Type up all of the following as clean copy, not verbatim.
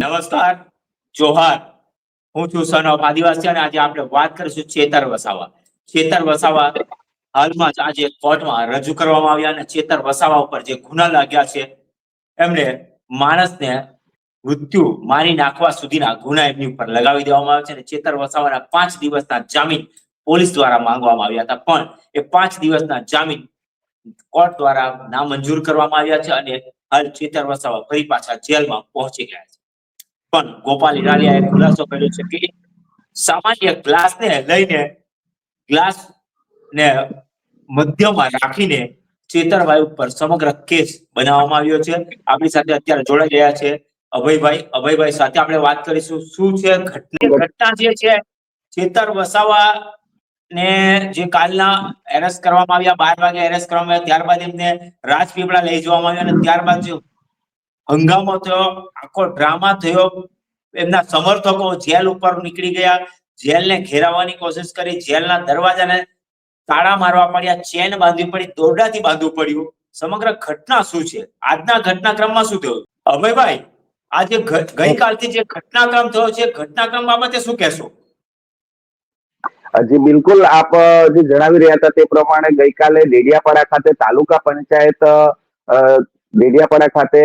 નમસ્કાર, જોહાર. હું છું સન ઓફ આદિવાસી અને આજે આપણે વાત કરીશું ચેતર વસાવા. ચેતર વસાવા હાલમાં જ આજે કોર્ટમાં રજૂ કરવામાં આવ્યા અને ચેતર વસાવા ઉપર જે ગુના લાગ્યા છે એમણે માણસને મૃત્યુ મારી નાખવા સુધીના ગુના એમની ઉપર લગાવી દેવામાં આવ્યા છે અને ચેતર વસાવાના 5 દિવસના જામીન પોલીસ દ્વારા માંગવામાં આવ્યા હતા, પણ એ 5 દિવસના જામીન કોર્ટ દ્વારા નામંજૂર કરવામાં આવ્યા છે અને હાલ ચેતર વસાવા ફરી પાછા જેલમાં પહોંચી ગયા છે. પણ ગોપાલ ઇટાલિયાએ ખુલાસો કર્યો છે કે સામાન્ય ગ્લાસને લઈને ગ્લાસને મધ્યમાં રાખીને ચેતરભાઈ ઉપર સમગ્ર કેસ બનાવવામાં આવ્યો છે. આપણી સાથે અત્યારે જોડાઈ રહ્યા છે અભયભાઈ સાથે આપણે વાત કરીશું. શું છે ઘટના જે છે ચેતર વસાવા ને જે કાલના એરેસ્ટ કરવામાં આવ્યા, 12 વાગે એરેસ્ટ કરવામાં આવ્યા, ત્યારબાદ એમને રાજપીપળા લઈ જવામાં આવ્યા અને ત્યારબાદ જે હંગામો થયો, આખો ડ્રામા થયો, એમના સમર્થકો જેલ ઉપર નીકળી ગયા, જેલને ઘેરાવવાની કોશિશ કરી, જેલના દરવાજાને તાળા મારવા પડ્યા, ચેન બાંધવી પડી, દોરડાથી બાંધવું પડ્યું. સમગ્ર ઘટના શું છે, આજના ઘટનાક્રમમાં શું થયું? અભયભાઈ, આજે ગઈકાલથી જે ઘટનાક્રમ થયો છે, ઘટનાક્રમ બાબતે શું કહેશો? જી બિલકુલ, આપ જે જણાવી રહ્યા હતા તે પ્રમાણે ગઈકાલે ડેડિયાપાડા ખાતે તાલુકા પંચાયત ડેડિયાપાડા ખાતે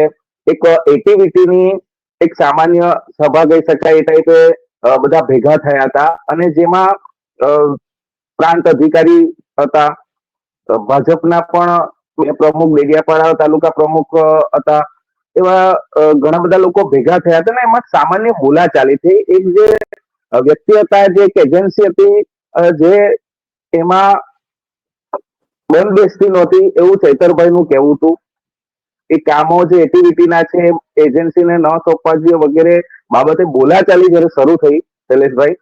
એક એક્ટિવિટીની એક સામાન્ય સભા કહી શકાય એ ટાઈપે બધા ભેગા થયા હતા અને જેમાં પ્રાંત અધિકારી હતા, ભાજપના પણ પ્રમુખ, ડેડિયાપાડા તાલુકા પ્રમુખ હતા, એવા ઘણા બધા લોકો ભેગા થયા હતા અને એમાં સામાન્ય બોલાચાલી થઈ. એક જે વ્યક્તિ હતા, જે એક એજન્સી હતી, જે એમાં બંધ બેસતી નહોતી એવું ચૈતરભાઈ નું કહેવું હતું. એ કામો જે એક્ટિવિટીના છે એજન્સીને ન સોંપવા જોઈએ વગેરે બાબતે બોલાચાલી જયારે શરૂ થઈ શૈલેષભાઈ,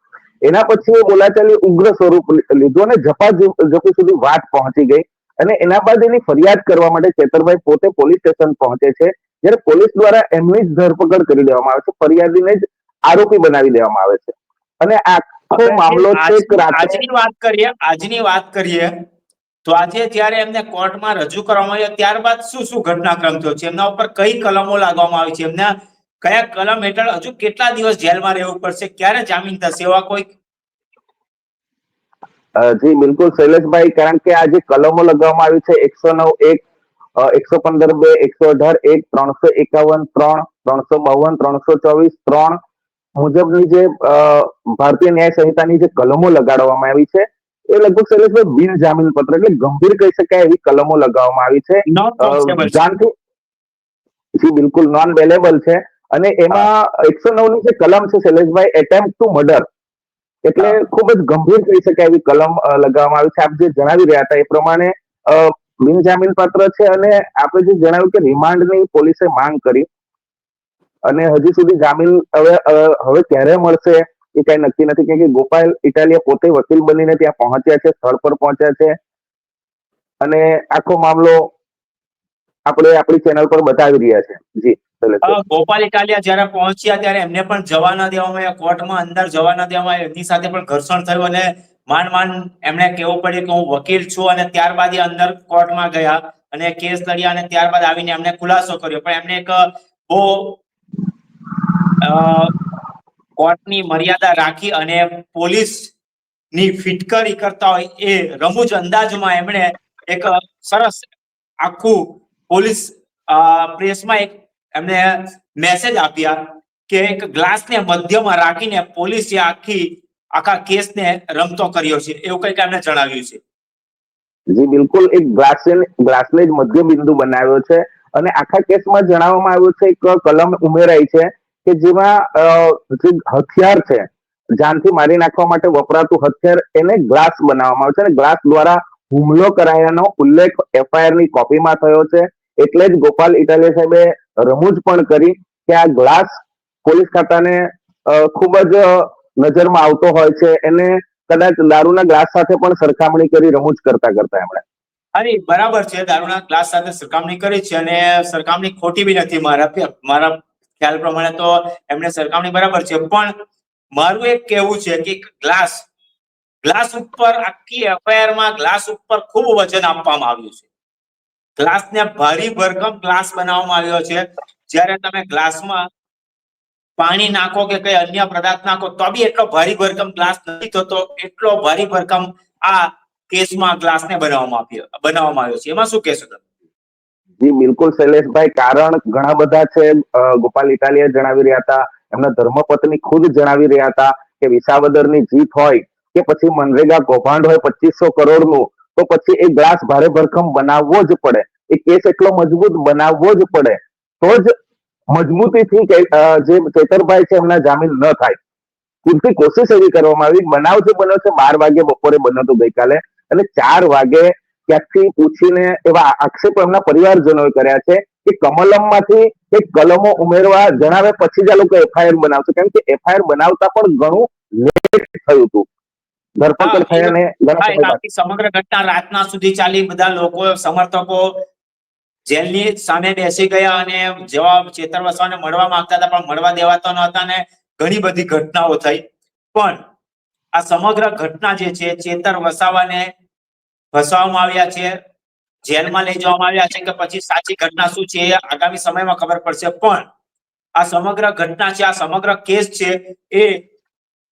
એના પછી એ બોલાચાલી ઉગ્ર સ્વરૂપ લીધું અને ઝપાઝપી સુધી વાત પહોંચી ગઈ અને એના બાદ એની ફરિયાદ કરવા માટે ચેતરભાઈ પોતે પોલીસ સ્ટેશન પહોંચે છે, જ્યારે પોલીસ દ્વારા એમની જ ધરપકડ કરી દેવામાં આવે છે, ફરિયાદીને જ આરોપી બનાવી દેવામાં આવે છે અને આખો મામલો છે. આજની વાત કરીએ તો આજે જ્યારે એમને કોર્ટમાં રજૂ કરવામાં આવ્યો ત્યારબાદ શું શું ઘટનાક્રમ થયો છે, એમના ઉપર કઈ કલમો લાગવામાં આવી છે, એમના કયા કલમ હેઠળ હજુ કેટલા દિવસ જેલમાં રહેવું પડશે, ક્યારે જામીન થશે, એવા કોઈ? જી બિલકુલ શૈલેષભાઈ, કારણ કે આ જે કલમો લગાવવામાં આવી છે 109(1), 115(2), 118(1), 351(3), 352, 324(3) મુજબની જે ભારતીય ન્યાય સંહિતાની જે કલમો લગાડવામાં આવી છે એ લગભગ શૈલેષભાઈ બિન જામીન પત્ર એટલે ગંભીર કહી શકાય એવી કલમો લગાવવામાં આવી છે. જી બિલકુલ નોન બેલેબલ છે અને એમાં 109 ની જે કલમ છે શૈલેષભાઈ, એટેમ્પ્ટ ટુ મર્ડર, એટલે ખૂબ જ ગંભીર કહી શકાય એવી કલમ લગાવવામાં આવી છે. આપ જે જણાવી રહ્યા હતા એ પ્રમાણે બિન જામીન પાત્ર છે અને આપણે જે જણાવ્યું કે રિમાન્ડની પોલીસે માંગ કરી અને હજી સુધી જામીન હવે ક્યારે મળશે એ કઈ નક્કી નથી, કેમ કે ગોપાલ ઇટાલિયા પોતે વકીલ બનીને ત્યાં પહોંચ્યા છે, સ્થળ પર પહોંચ્યા છે અને આખો મામલો આપણે આપણી ચેનલ પર બતાવી રહ્યા છે. જી ગોપાલ ઇટાલિયા જયારે પહોંચ્યા ત્યારે એમને પણ જવા ન દેવામાં આવ્યા, કોર્ટમાં અંદર જવા ન દેવામાં આવ્યા, એમની સાથે પણ ઘર્ષણ થયું અને માંડ એમને કહેવું પડ્યું કે હું વકીલ છું અને ત્યારબાદ એ અંદર કોર્ટમાં ગયા અને કેસ લડ્યા અને ત્યારબાદ આવીને એમને ખુલાસો કર્યો. પણ એમને એક બહુ કોર્ટની મર્યાદા રાખી અને પોલીસ ની ફિટકરી કરતા હોય એ રમૂજ અંદાજમાં એમણે એક સરસ આખું પોલીસ પ્રેસમાં એક એમને મેસેજ આપ્યા કે એક ગ્લાસને મધ્યમાં રાખીને પોલીસે આખા કેસને રમતો કર્યો છે, એવું કંઈક એમને જણાવ્યું છે. જી બિલકુલ, એક ગ્લાસને જ મધ્ય બિંદુ બનાવ્યો છે અને આખા કેસમાં જણાવવામાં આવ્યું છે એક કલમ ઉમેરાઈ છે કે જેમાં જે હથિયાર છે, જાનથી મારી નાખવા માટે વપરાતું હથિયાર, એને ગ્લાસ બનાવવામાં આવ્યો છે અને ગ્લાસ દ્વારા હુમલો કરાયાનો ઉલ્લેખ એફઆઈઆર ની કોપીમાં થયો છે. એટલે જ ગોપાલ ઇટાલિયા સાહેબે રમૂજ પણ કરી કે આ ગ્લાસ પોલીસ ખાતાને ખૂબ જ નજરમાં આવતો હોય છે, એને કદાચ દારૂના ગ્લાસ સાથે પણ સરખામણી કરી રમૂજ કરતા એમણે. અરે બરાબર છે, દારૂના ગ્લાસ સાથે સરખામણી કરી છે અને સરખામણી ખોટી બી નથી. મારા ખ્યાલ પ્રમાણે તો એમને સરખામણી બરાબર છે, પણ મારું એક કહેવું છે કે ગ્લાસ ઉપર આખી એફઆઈઆર માં ગ્લાસ ઉપર ખૂબ વજન આપવામાં આવ્યું છે. ગ્લાસને ભારી ભરકમ ગ્લાસ બનાવવામાં આવ્યો છે. જ્યારે તમે ગ્લાસમાં પાણી નાખો કે કઈ અન્ય પદાર્થ નાખો તો બી એટલો ભારી ભરકમ ગ્લાસ નથી થતો, એટલો ભારી ભરકમ આ કેસમાં ગ્લાસને બનાવવામાં આવ્યો છે. એમાં શું કહેશો તમે? જી બિલકુલ શૈલેષભાઈ, કારણ ઘણા બધા છે. ગોપાલ ઇટાલિયા જણાવી રહ્યા હતા, એમના ધર્મપત્ની ખુદ જણાવી રહ્યા હતા કે વિસાવદરની જીત હોય કે પછી મનરેગા કૌભાંડ હોય 2500 કરોડનું, તો પછી એ ગ્લાસ ભારે ભરકમ બનાવવો જ પડે, એ કેસ એટલો મજબૂત બનાવવો જ પડે, તો જ મજબૂતીથી જે ચેતરભાઈ છે એમના જામીન ન થાય. પૂરતી કોશિશ એવી કરવામાં આવી. બનાવ જે બન્યો છે 12 વાગે બપોરે બન્યો હતો ગઈકાલે, અને 4 વાગે ક્યાંકથી પૂછીને એવા આક્ષેપો એમના પરિવારજનોએ કર્યા છે કે કમલમમાંથી એક કલમો ઉમેરવા જણાવે પછી જ આ લોકો એફઆઈઆર બનાવશે, કેમ કે એફઆઈઆર બનાવતા પણ ઘણું લેટ થયું હતું. ધરપકડ થયા ને ઘણા સમય બાદ સમગ્ર ઘટના રાતના સુધી ચાલી. બધા લોકો, સમર્થકો જેલની સામે બેસી ગયા અને જવાબ ચેતર વસાવાને મળવા માંગતા હતા પણ મળવા દેવાતા નહોતા ને ઘણી બધી ઘટનાઓ થઈ. પણ આ સમગ્ર ઘટના જે છે, ચેતર વસાવાને ફસાવવામાં આવ્યા છે, જેલમાં લઈ જવામાં આવ્યા છે કે પછી સાચી ઘટના શું છે એ આગામી સમયમાં ખબર પડશે. પણ આ સમગ્ર ઘટના છે, આ સમગ્ર કેસ છે, એ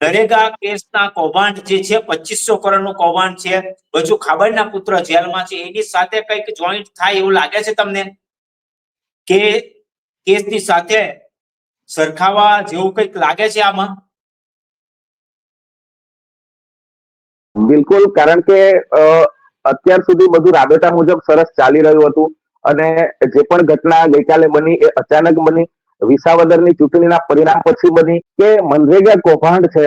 નરેગા કેસના કૌભાંડ જે છે, 2500 કરોડનું કૌભાંડ છે, હજુ ખાબડના પુત્ર જેલમાં છે, એની સાથે કંઈક જોઈન્ટ થાય એવું લાગે છે તમને કે કેસની સાથે સરખાવા જેવું કંઈક લાગે છે આમાં? બિલકુલ, કારણ કે અત્યાર સુધી બધું રાબેતા મુજબ સરસ ચાલી રહ્યું હતું, અને જે પણ ઘટના ગઈકાલે બની એ અચાનક બની. વિસાવદરની ચૂંટણીના પરિણામ પછી બની કે મનરેગા કૌભાંડ છે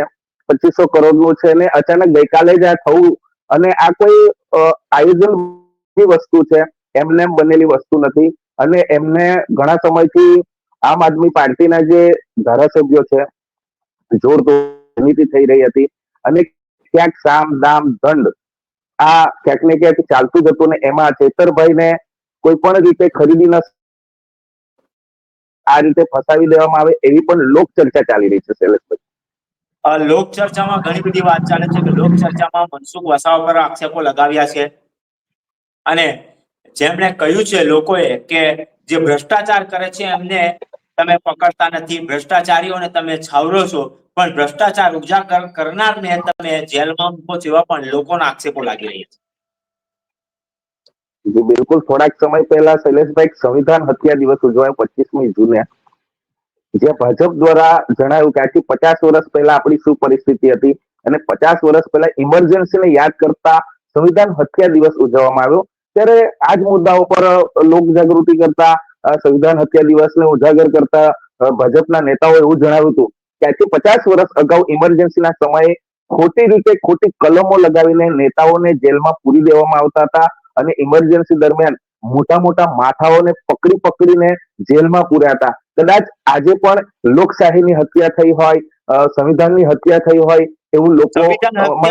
2500 કરોડનું છે, ને અચાનક ગઈકાલે જ આ થવું. અને આ કોઈ આયોજન વસ્તુ છે, એમને એમ બનેલી વસ્તુ નથી. અને એમને ઘણા સમયથી આમ આદમી પાર્ટીના જે ધારાસભ્યો છે, જોરદાર થઈ રહી હતી, અને ક્યાંક સામ દામ દંડ આ ક્યાંક ને ક્યાંક ચાલતું જ હતું, ને એમાં ચેતરભાઈને કોઈ પણ રીતે ખરીદી ન આ રીતે ફસાવી દેવામાં આવે એવી પણ લોક ચર્ચા ચાલી રહી છે શૈલેષભાઈ. લોક ચર્ચામાં ઘણી બધી વાત ચાલે છે કે લોક ચર્ચામાં મનસુખ વસાવા પર આક્ષેપો લગાવ્યા છે, અને જેમણે કહ્યું છે લોકોએ કે જે ભ્રષ્ટાચાર કરે છે એમને તમે પકડતા નથી, ભ્રષ્ટાચારીઓને તમે છાવરો છો, પણ ભ્રષ્ટાચાર ઉજાગર કરનારને તમે જેલમાં મૂકો છો, એવા પણ લોકોના આક્ષેપો લાગી રહ્યા છે. જી બિલકુલ, થોડાક સમય પહેલા શૈલેષભાઈ સંવિધાન હત્યા દિવસ ઉજવાયો 25મી જૂને, જે ભાજપ દ્વારા જણાવ્યું કે આજથી 50 વર્ષ પહેલા આપણી શું પરિસ્થિતિ હતી, અને 50 વર્ષ પહેલા ઇમરજન્સીને યાદ કરતા સંવિધાન હત્યા દિવસ ઉજવવામાં આવ્યો. ત્યારે આ જ મુદ્દાઓ પર લોક જાગૃતિ કરતા, સંવિધાન હત્યા દિવસને ઉજાગર કરતા ભાજપના નેતાઓ એવું જણાવ્યું હતું કે આજથી 50 વર્ષ અગાઉ ઇમરજન્સીના સમયે ખોટી રીતે ખોટી કલમો લગાવીને નેતાઓને જેલમાં પૂરી દેવામાં આવતા હતા, અને ઇમરજન્સી દરમિયાન મોટા મોટા માથાઓને પકડીને જેલમાં પૂર્યા હતા. કદાચ આજે પણ લોકશાહીની હત્યા થઈ હોય, સંવિધાનની હત્યા થઈ હોય એવું લોકો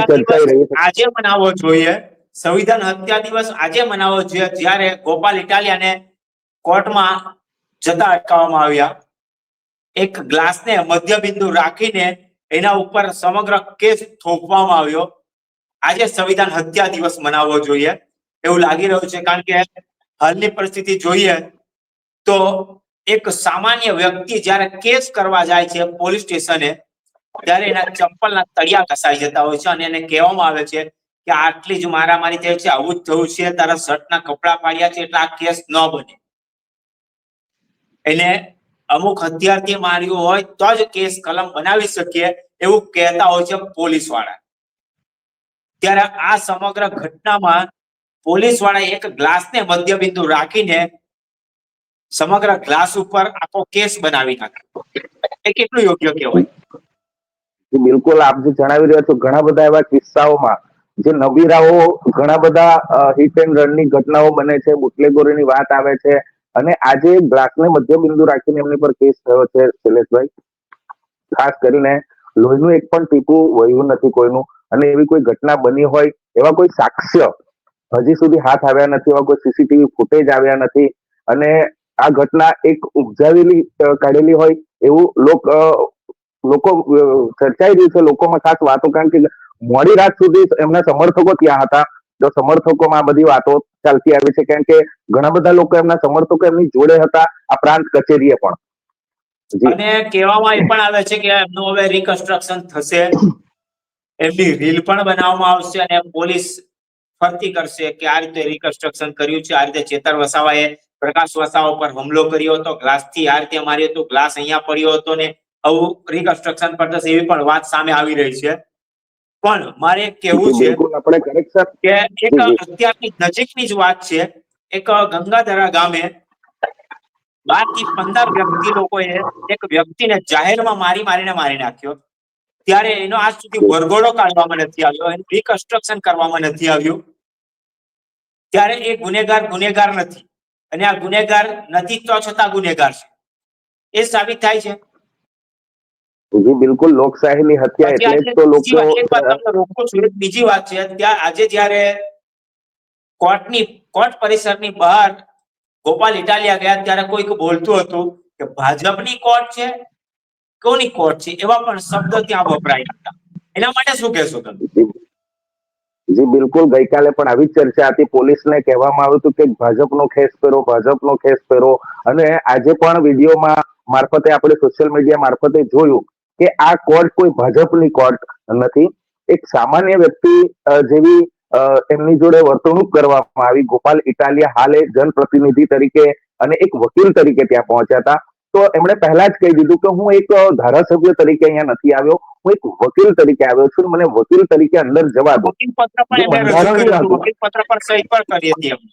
ચર્ચાઈ રહી છે. આજે મનાવવો જોઈએ, સંવિધાન હત્યા દિવસ આજે મનાવવો જોઈએ, જ્યારે ગોપાલ ઇટાલિયાને કોર્ટમાં જતા અટકાવવામાં આવ્યા. એક ગ્લાસને મધ્યબિંદુ રાખીને એના ઉપર સમગ્ર કેસ થોપવામાં આવ્યો. આજે સંવિધાન હત્યા દિવસ મનાવવો જોઈએ એવું લાગી રહ્યું છે, કારણ કે હાલની પરિસ્થિતિ જોઈએ તો એક સામાન્ય વ્યક્તિ જ્યારે કેસ કરવા જાય છે પોલીસ સ્ટેશને, ત્યારે એના ચપ્પલના તળિયા ઘસાઈ જતા હોય છે, અને એને કહેવામાં આવે છે કે આટલી જ મારામારી થઈ છે, આવું જ થયું છે, તારા શર્ટના કપડા પાડ્યા છે, એટલે આ કેસ ન બને. એને અમુક હથિયારથી માર્યું હોય તો જ કેસ કલમ બનાવી શકીએ એવું કહેતા હોય છે પોલીસ વાળા. ત્યારે આ સમગ્ર ઘટનામાં પોલીસ વાળા એક ગ્લાસને મધ્યબિંદુ રાખીને સમગ્ર ગ્લાસ ઉપર આખો કેસ બનાવી નાખ્યો. એ કેટલું યોગ્ય કહેવાય? બિલકુલ, આપ જે જણાવી રહ્યા છો, ઘણા બધા એવા કિસ્સાઓમાં જે નબીરાઓ ઘણા બધા હિટ એન્ડ રનની ઘટનાઓ બને છે, બુટલેગોરીની વાત આવે છે, અને આજે ગ્લાસને મધ્યબિંદુ રાખીને એમની પર કેસ થયો છે શૈલેષભાઈ. ખાસ કરીને લોહીનું એક પણ ટીપું વહ્યું નથી કોઈનું, અને એવી કોઈ ઘટના બની હોય એવા કોઈ સાક્ષ્ય હજી સુધી હાથ આવ્યા નથી, એવા કોઈ સીસીટીવી ફૂટેજ આવ્યા નથી, અને આ ઘટના એક ઉપજાવેલી કાઢેલી હોય એવું લોકો ચર્ચાઈ રહ્યું છે, લોકોમાં ખાસ વાતો. કારણ કે મોડી રાત સુધી એમના સમર્થકો ત્યાં હતા, તો સમર્થકોમાં આ બધી વાતો ચાલતી આવી છે, કારણ કે ઘણા બધા લોકો એમના સમર્થકો એમની જોડે હતા આ પ્રાંત કચેરીએ પણ. જી અને કહેવામાં એ પણ આવે છે કે એમનું હવે રિકન્સ્ટ્રક્શન થશે, એમની રીલ પણ બનાવવામાં આવશે અને પોલીસ ફરતી કરશે કે આ રીતે રિકન્સ્ટ્રક્શન કર્યું છે, આ રીતે ચેતર વસાવાએ પ્રકાશ વસાવા પર હુમલો કર્યો હતો, ગ્લાસથી આ રીતે માર્યો હતો, ગ્લાસ અહીંયા પડ્યો હતો ને આવું રિકન્સ્ટ્રક્શન પર થશે એવી પણ વાત સામે આવી રહી છે. પણ મારે કહેવું છે બિલકુલ આપણે કરેક્શન. કે એક જી જી અત્યારની નજીકની જ વાત છે, એક ગંગાધરા ગામે 12 થી 15 વ્યક્તિ લોકોએ એક વ્યક્તિને જાહેરમાં મારીને મારી નાખ્યો. ત્યારે એનો આજ સુધી વરઘોડો કાઢવામાં નથી આવ્યો, એનું રિકન્સ્ટ્રક્શન કરવામાં નથી આવ્યું. ત્યારે એ ગુનેગાર નથી, અને આ ગુનેગાર નથી તો છતાં ગુનેગાર છે, એ સાબિત થાય છે. જી બિલકુલ, લોકશાહીની હત્યા પછી એટલે જ આજે તો બીજી લોકો. વાત, એક વાત તમને રોકું છું, એક બીજી વાત છે. ત્યાં આજે જ્યારે કોર્ટ પરિસરની બહાર ગોપાલ ઇટાલિયા ગયા ત્યારે કોઈક બોલતું હતું કે ભાજપની કોર્ટ છે, કોની કોર્ટ છે, એવા પણ શબ્દ ત્યાં વપરાયા હતા. એના માટે શું કહેશો તમે? જી બિલકુલ, ગઈકાલે પણ આવી જ ચર્ચા હતી. પોલીસને કહેવામાં આવ્યું હતું કે ભાજપનો ખેસ પહેરો, ભાજપનો ખેસ પહેરો. અને આજે પણ વિડીયોમાં મારફતે આપણે સોશિયલ મીડિયા મારફતે જોયું કે આ કોર્ટ કોઈ ભાજપની કોર્ટ નથી, એક સામાન્ય વ્યક્તિ જેવી એમની જોડે વર્તણૂક કરવામાં આવી. ગોપાલ ઇટાલિયા હાલે જનપ્રતિનિધિ તરીકે અને એક વકીલ તરીકે ત્યાં પહોંચ્યા હતા. તો એમણે પહેલા જ કહી દીધું કે હું એક ધારાસભ્ય તરીકે અહીંયા નથી આવ્યો, હું એક વકીલ તરીકે આવ્યો છું, મને વકીલ તરીકે અંદર જવા દો. વકીલ પત્ર પણ જે એમણે રજૂ કર્યું બંધારણીય હતું, હતું, વકીલ પત્ર પર સહી પણ કરી હતી એમણે.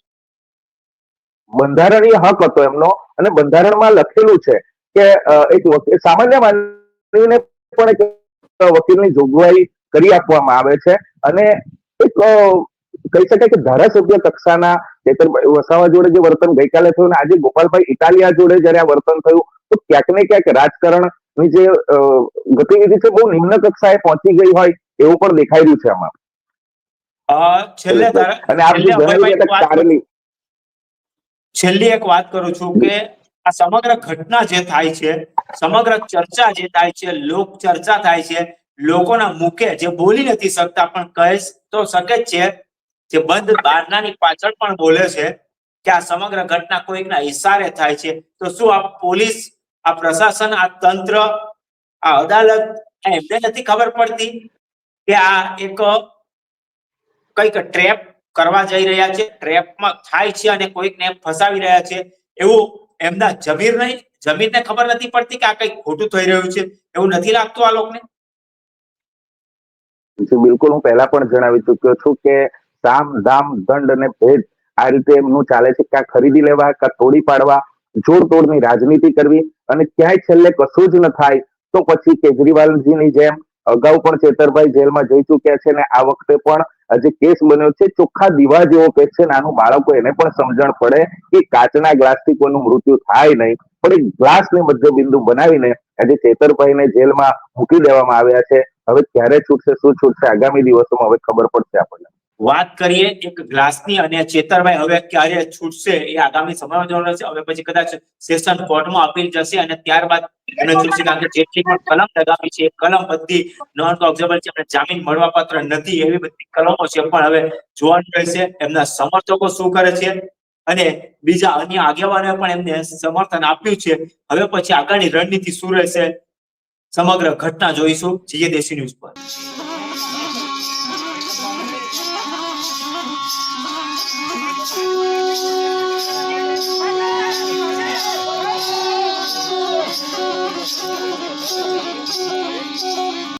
બંધારણીય હક હતો એમનો, અને બંધારણમાં લખેલું છે કે એક સામાન્ય માનવીને પણ એક વકીલની જોગવાઈ કરી આપવામાં આવે છે. અને એક કહી શકાય કે ધારાસભ્ય કક્ષાના ચેતરભાઈ વસાવા જોડે જે વર્તન ગઈકાલે થયું ને આજે ગોપાલભાઈ ઇટાલિયા જોડે જયારે આ વર્તન થયું, તો ક્યાંક ને ક્યાંક રાજકારણની જે ગતિવિધિ છે બહુ નિમ્ન કક્ષાએ પહોંચી ગઈ હોય એવું પણ દેખાઈ રહ્યું છે આમાં. છેલ્લે અને આપ જે જણાવી રહ્યા હતા કારેલી. છેલ્લી એક વાત કરું છું કે આ સમગ્ર ઘટના જે થાય છે, સમગ્ર ચર્ચા જે થાય છે, લોક ચર્ચા થાય છે, લોકોના મુખે જે બોલી નથી શકતા પણ કહી તો શકે જ છે, જે બંધ બારણાની પાછળ પણ બોલે છે કે આ સમગ્ર ઘટના કોઈકના ઈશારે થાય છે. તો શું આ પોલીસ, આ પ્રશાસન, આ તંત્ર, આ અદાલત એમને નથી ખબર પડતી કે આ એક કઈક ટ્રેપ કરવા જઈ રહ્યા છે, ટ્રેપમાં થાય છે અને કોઈકને ફસાવી રહ્યા છે એવું એમના જમીરને ખબર નથી પડતી કે આ કઈક ખોટું થઈ રહ્યું છે, એવું નથી લાગતું આ લોકોને? બિલકુલ, હું પહેલા પણ જણાવી ચુક્યો છું કે સામ દામ દંડ અને ભેદ આ રીતે એમનું ચાલે છે. કાં ખરીદી લેવા, કાં તોડી પાડવા, જોડતોડની રાજનીતિ કરવી, અને ક્યાંય છેલ્લે કશું જ ન થાય તો પછી કેજરીવાલજીની જેમ અગાઉ પણ ચેતરભાઈ જેલમાં જઈ ચુક્યા છે, ને આ વખતે પણ જે કેસ બન્યો છે ચોખ્ખા દીવા જેવો કેસ છે. નાનું બાળકો એને પણ સમજણ પડે કે કાચના ગ્લાસથી કોઈનું મૃત્યુ થાય નહીં, પણ એક ગ્લાસને મધ્ય બિંદુ બનાવીને આજે ચેતરભાઈને જેલમાં મૂકી દેવામાં આવ્યા છે. હવે ક્યારે છૂટશે, શું છૂટશે, આગામી દિવસોમાં હવે ખબર પડશે આપણને. વાત કરીએ એક ગ્લાસની, અને ચેતરભાઈ હવે ક્યારે છૂટશે એ આગામી સમયમાં જોવાનું રહેશે. હવે પછી કદાચ સેશન કોર્ટમાં અપીલ જશે અને ત્યારબાદ એને છૂટશે, કારણ કે જેટલી પણ કલમ લગાવી છે એ કલમ બધી નોન કોગ્ઝેબલ છે, એમને જામીન મળવા પાત્ર નથી, એવી બધી કલમો છે. પણ હવે જોવાનું રહેશે એમના સમર્થકો શું કરે છે, અને બીજા અન્ય આગેવાનોએ પણ એમને સમર્થન આપ્યું છે. હવે પછી આગળની રણનીતિ શું રહેશે, સમગ્ર ઘટના જોઈશું જીએ દેશી ન્યૂઝ પર.